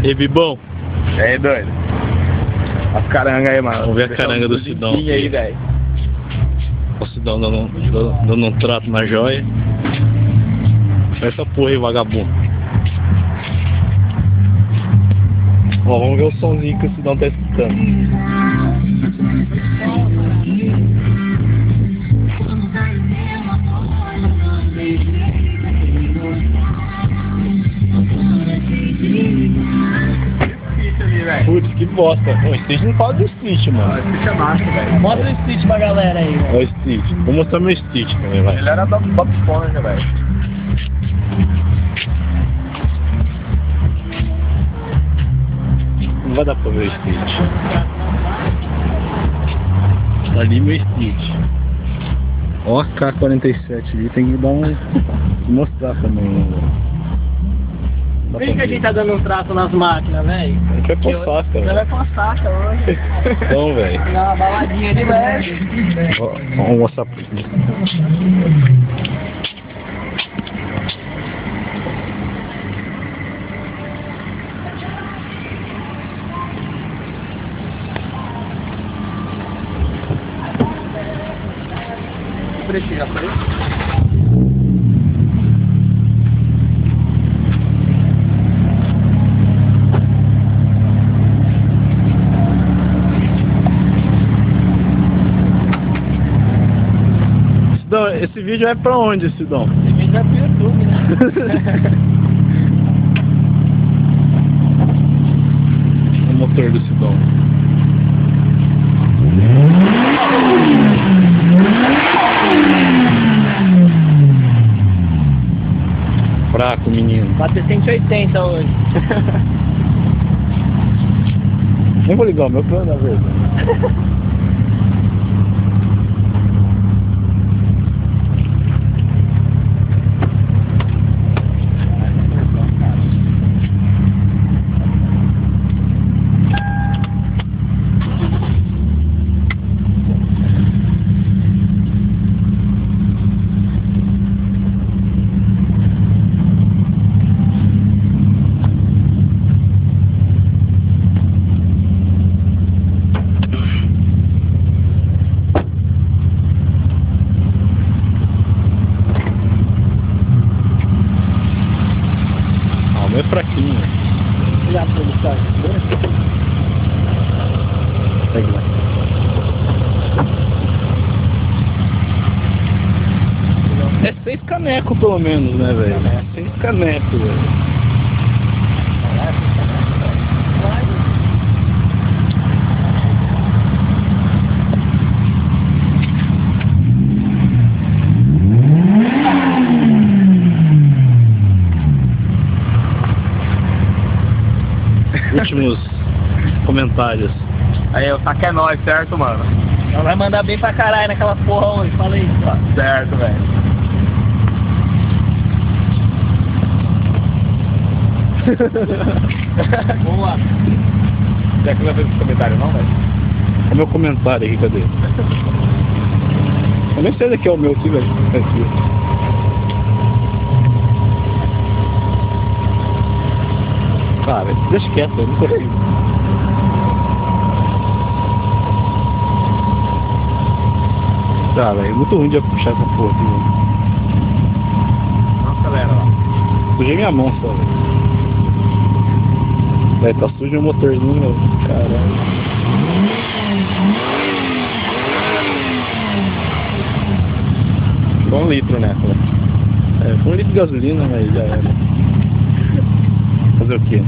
E Bibão? E aí, doido? As carangas aí, mano. Vamos ver a caranga do Sidão. Aí, velho. O Sidão dando um trato na joia. Essa porra aí, vagabundo. Ó, vamos ver o somzinho que o Sidão tá escutando. Putz, que bosta. O Stitch não fala do Stitch, mano. O Stitch é massa, velho. Mostra o Stitch pra galera aí, velho. Ó o Stitch. Vou mostrar meu Stitch também, vai. Ele era Bob Esponja, velho. Não vai dar pra ver o Stitch. Tá ali meu Stitch. Ó a K-47 ali, tem que dar um... mostrar também, né, velho. Por que a gente tá dando um trato nas máquinas, velho? A gente vai pra saca, Você vai velho. pra saca hoje. Então, velho. Dá uma baladinha de leve. Ó, vamos mostrar pra ele. Precisa, foi? Sidão, esse vídeo é pra onde, Sidão? Esse vídeo vai pro YouTube, né? O motor do Sidão. Fraco, menino. Bateu 180 hoje. Nem vou ligar o meu plano, na verdade. É fraquinho. Já a produção. Segue lá. É 6 canecos pelo menos, né, velho? 6 canecos, velho. Últimos comentários. Aí, o saque é nóis, certo, mano? Ela vai mandar bem pra caralho naquela porra hoje, fala aí. Tá certo, velho. Vamos lá. Será que não vai ver esse comentário não, velho? Olha o meu comentário aqui, cadê? Eu nem sei daqui é o meu aqui, velho. Aqui. Cara, deixa quieto, eu não consigo. Tá, velho, é muito ruim de puxar essa porra aqui, velho. Nossa, galera, ó. Sujei minha mão só, velho. Velho, tá sujo o motorzinho, velho. Caralho. Ficou 1 litro nessa, velho. É, foi 1 litro de gasolina, velho, já era. Fazer o quê?